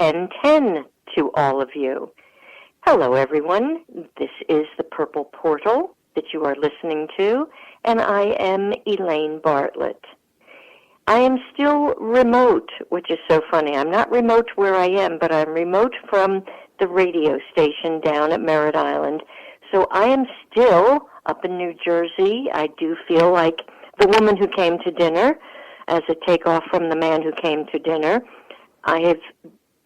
1010 to all of you. Hello, everyone. This is the Purple Portal that you are listening to, and I am Elaine Bartlett. I am still remote, which is so funny. I'm not remote where I am, but I'm remote from the radio station down at Merritt Island. So I am still up in New Jersey. I do feel like the woman who came to dinner, as a takeoff from the man who came to dinner.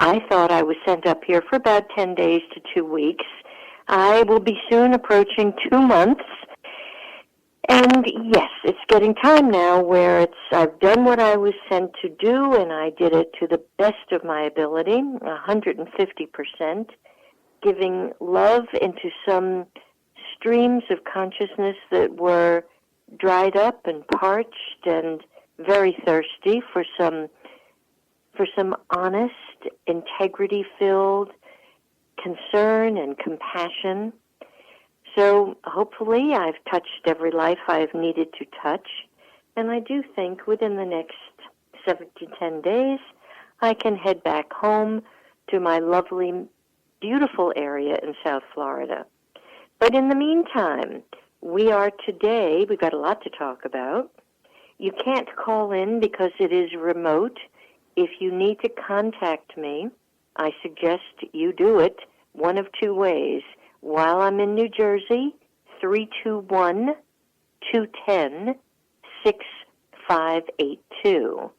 I thought I was sent up here for about 10 days to 2 weeks. I will be soon approaching 2 months. And yes, it's getting time now where I've done what I was sent to do, and I did it to the best of my ability, 150%, giving love into some streams of consciousness that were dried up and parched and very thirsty for some honest, integrity-filled concern and compassion. So hopefully I've touched every life I've needed to touch, and I do think within the next 7 to 10 days I can head back home to my lovely, beautiful area in South Florida. But in the meantime, we've got a lot to talk about. You can't call in because it is remote. If you need to contact me, I suggest you do it one of two ways. While I'm in New Jersey, 321-210-6582.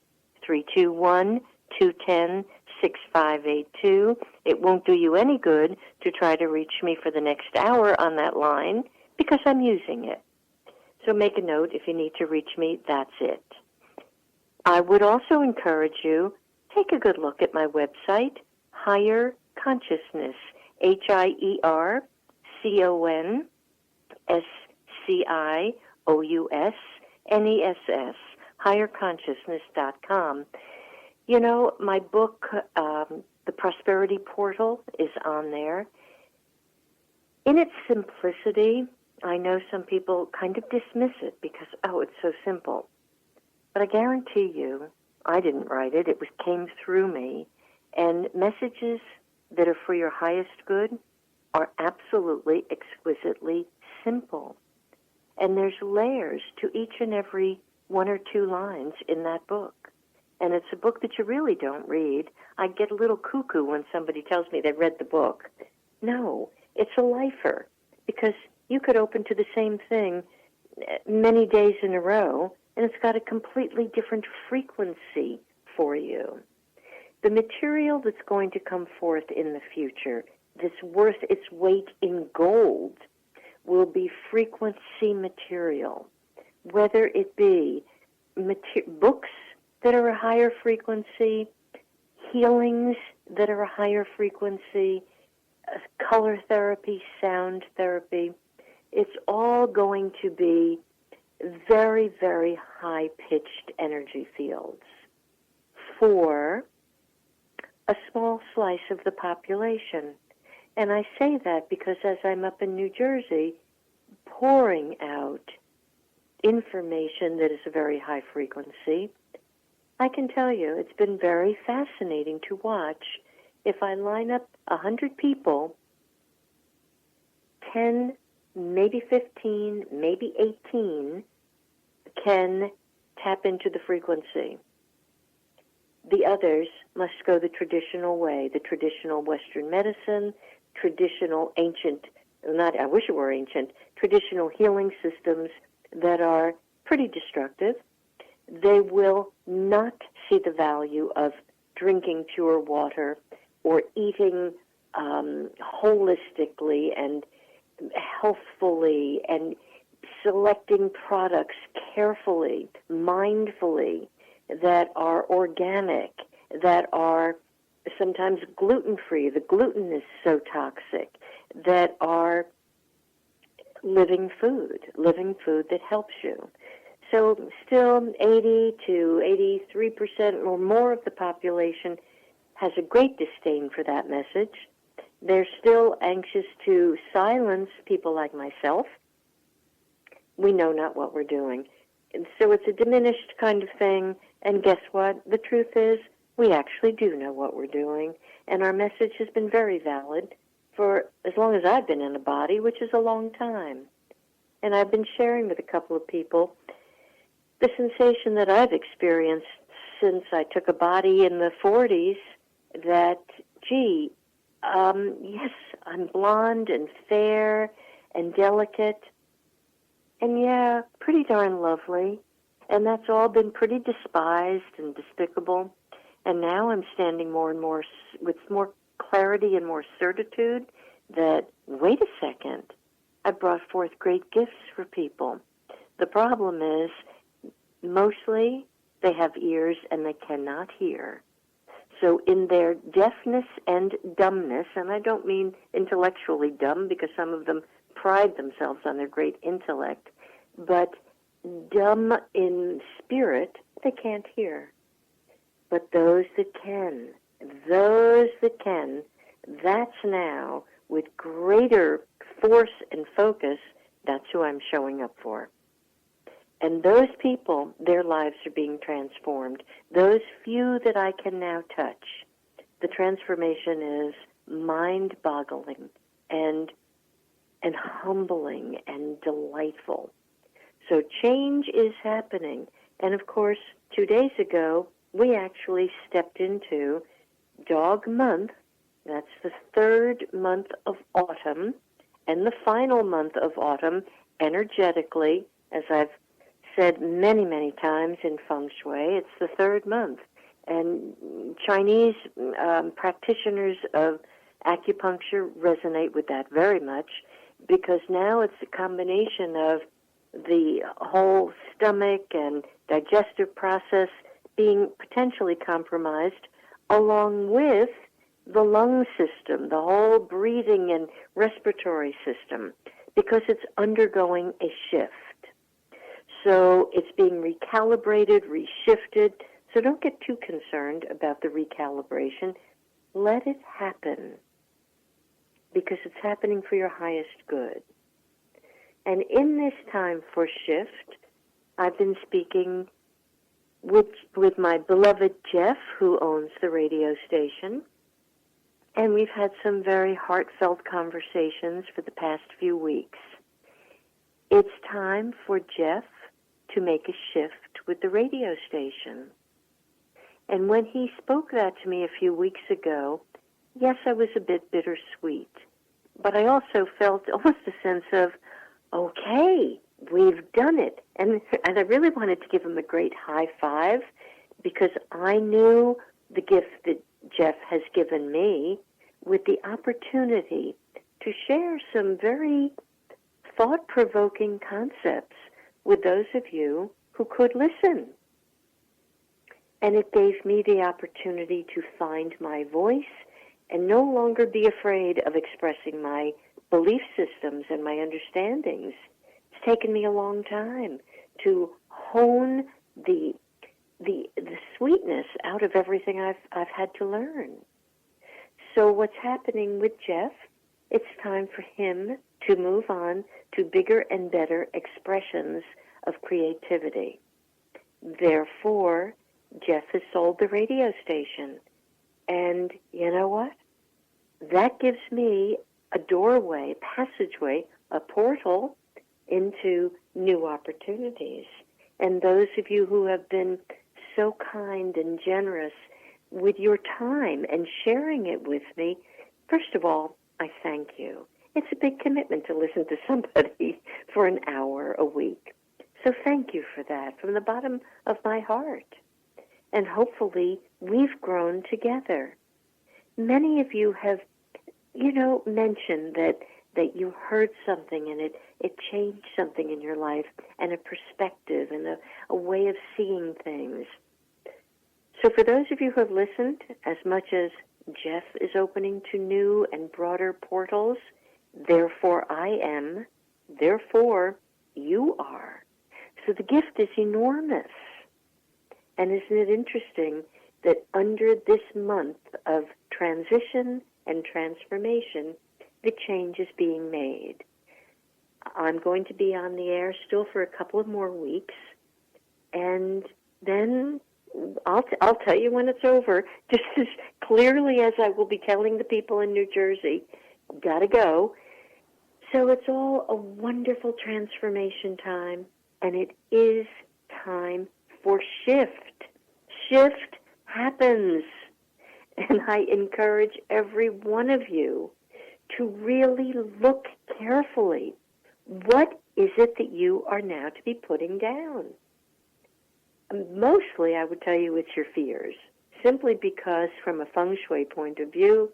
321-210-6582. It won't do you any good to try to reach me for the next hour on that line because I'm using it. So make a note, if you need to reach me, that's it. I would also encourage you, take a good look at my website, Higher Consciousness, HIERCONSCIOUSNESS, higherconsciousness.com. You know, my book, The Prosperity Portal, is on there. In its simplicity, I know some people kind of dismiss it because, it's so simple. But I guarantee you, I didn't write it. It came through me. And messages that are for your highest good are absolutely, exquisitely simple. And there's layers to each and every one or two lines in that book. And it's a book that you really don't read. I get a little cuckoo when somebody tells me they read the book. No, it's a lifer, because you could open to the same thing many days in a row, and it's got a completely different frequency for you. The material that's going to come forth in the future, that's worth its weight in gold, will be frequency material, whether it be books that are a higher frequency, healings that are a higher frequency, color therapy, sound therapy. It's all going to be very, very high-pitched energy fields for a small slice of the population. And I say that because as I'm up in New Jersey, pouring out information that is a very high frequency, I can tell you it's been very fascinating to watch. If I line up 100 people, 10, maybe 15, maybe 18 can tap into the frequency. The others must go the traditional way, the traditional Western medicine, traditional ancient, I wish it were ancient, traditional healing systems that are pretty destructive. They will not see the value of drinking pure water or eating holistically and healthfully and selecting products carefully, mindfully, that are organic, that are sometimes gluten-free. The gluten is so toxic, that are living food that helps you. So still 80 to 83% or more of the population has a great disdain for that message. They're still anxious to silence people like myself. We know not what we're doing. And so it's a diminished kind of thing. And guess what? The truth is, We actually do know what we're doing, and our message has been very valid for as long as I've been in a body, which is a long time. And I've been sharing with a couple of people the sensation that I've experienced since I took a body in the 40s that, gee, yes, I'm blonde and fair and delicate, and yeah, pretty darn lovely. And that's all been pretty despised and despicable. And now I'm standing more and more with more clarity and more certitude that, wait a second, I brought forth great gifts for people. The problem is, mostly they have ears and they cannot hear. So in their deafness and dumbness, and I don't mean intellectually dumb because some of them pride themselves on their great intellect, but dumb in spirit, they can't hear. But those that can, that's now, with greater force and focus, that's who I'm showing up for. And those people, their lives are being transformed. Those few that I can now touch, the transformation is mind-boggling and humbling and delightful. So change is happening. And of course, 2 days ago, we actually stepped into Dog Month. That's the third month of autumn, and the final month of autumn, energetically, as I've said many, many times in Feng Shui, it's the third month. And Chinese practitioners of acupuncture resonate with that very much, because now it's a combination of the whole stomach and digestive process being potentially compromised, along with the lung system, the whole breathing and respiratory system, because it's undergoing a shift. So it's being recalibrated, reshifted. So don't get too concerned about the recalibration. Let it happen, because it's happening for your highest good. And in this time for shift, I've been speaking with my beloved Jeff, who owns the radio station, and we've had some very heartfelt conversations for the past few weeks. It's time for Jeff to make a shift with the radio station. And when he spoke that to me a few weeks ago, yes, I was a bit bittersweet, but I also felt almost a sense of, okay, we've done it. And I really wanted to give him a great high five, because I knew the gift that Jeff has given me with the opportunity to share some very thought-provoking concepts with those of you who could listen. And it gave me the opportunity to find my voice and no longer be afraid of expressing my belief systems and my understandings. It's taken me a long time to hone the sweetness out of everything I've had to learn. So what's happening with Jeff, it's time for him to move on to bigger and better expressions of creativity. Therefore, Jeff has sold the radio station. And you know what? That gives me a doorway, passageway, a portal into new opportunities. And those of you who have been so kind and generous with your time and sharing it with me, first of all, I thank you. It's a big commitment to listen to somebody for an hour a week. So thank you for that from the bottom of my heart. And hopefully we've grown together. Many of you have, mentioned that you heard something and it changed something in your life, and a perspective and a way of seeing things. So for those of you who have listened, as much as Jeff is opening to new and broader portals, therefore I am, therefore you are. So the gift is enormous. And isn't it interesting that under this month of transition and transformation, the change is being made? I'm going to be on the air still for a couple of more weeks, and then I'll tell you when it's over, just as clearly as I will be telling the people in New Jersey, gotta go. So it's all a wonderful transformation time, and it is time for shift. Shift happens, and I encourage every one of you to really look carefully. What is it that you are now to be putting down? Mostly, I would tell you it's your fears, simply because from a feng shui point of view,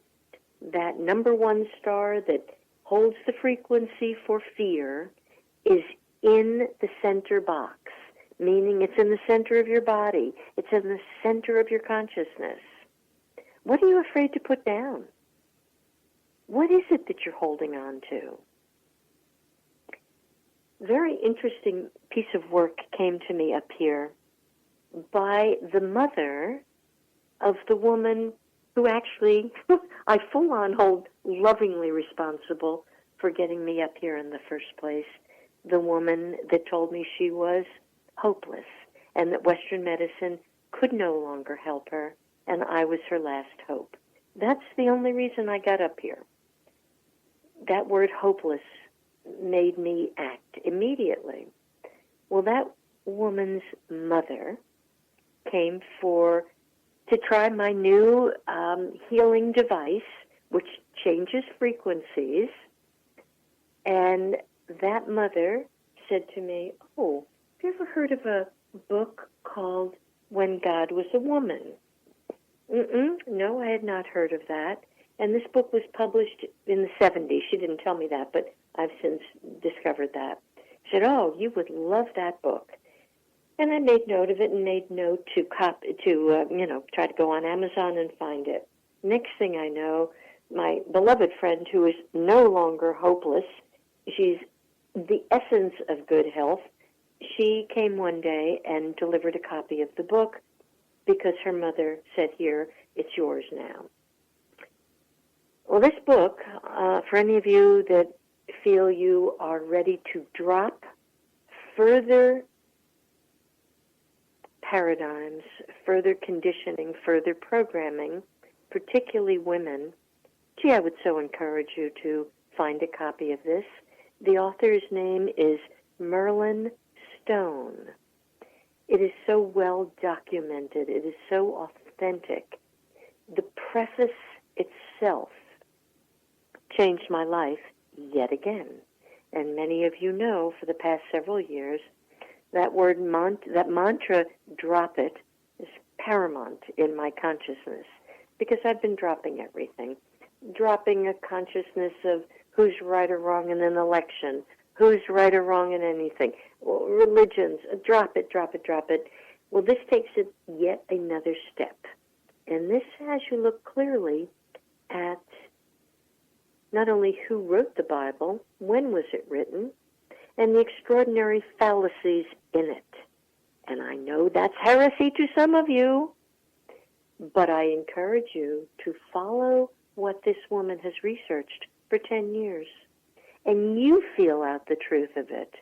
that number one star that holds the frequency for fear is in the center box, meaning it's in the center of your body. It's in the center of your consciousness. What are you afraid to put down? What is it that you're holding on to? Very interesting piece of work came to me up here by the mother of the woman who actually I full-on hold lovingly responsible for getting me up here in the first place, the woman that told me she was hopeless and that Western medicine could no longer help her, and I was her last hope. That's the only reason I got up here. That word hopeless made me act immediately. Well, that woman's mother came to try my new healing device, which changes frequencies. And that mother said to me, "Oh, have you ever heard of a book called When God Was a Woman?" No, I had not heard of that. And this book was published in the 70s. She didn't tell me that, but I've since discovered that. She said, "Oh, you would love that book." And I made note of it and made note to try to go on Amazon and find it. Next thing I know, my beloved friend, who is no longer hopeless, she's the essence of good health, she came one day and delivered a copy of the book because her mother said, "Here, it's yours now." Well, this book, for any of you that feel you are ready to drop further paradigms, further conditioning, further programming, particularly women, I would so encourage you to find a copy of this. The author's name is Merlin Stone. It is so well documented. It is so authentic. The preface itself changed my life yet again. And many of you know for the past several years that word, that mantra, drop it, is paramount in my consciousness because I've been dropping everything. Dropping a consciousness of who's right or wrong in an election, who's right or wrong in anything. Well, religions, drop it, drop it, drop it. Well, this takes it yet another step. And this has you look clearly at not only who wrote the Bible, when was it written, and the extraordinary fallacies in it. And I know that's heresy to some of you, but I encourage you to follow what this woman has researched for 10 years. And you feel out the truth of it,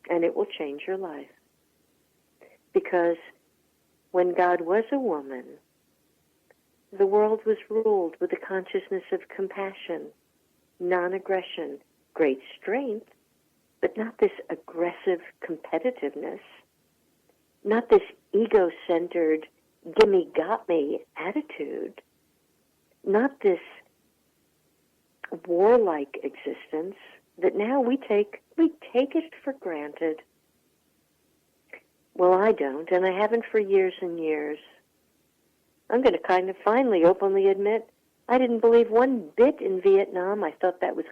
and it will change your life. Because when God was a woman, the world was ruled with a consciousness of compassion, non-aggression, great strength, but not this aggressive competitiveness, not this ego-centered, gimme got me attitude, not this warlike existence that now we take it for granted. Well, I don't, and I haven't for years and years. I'm going to kind of finally openly admit I didn't believe one bit in Vietnam. I thought that was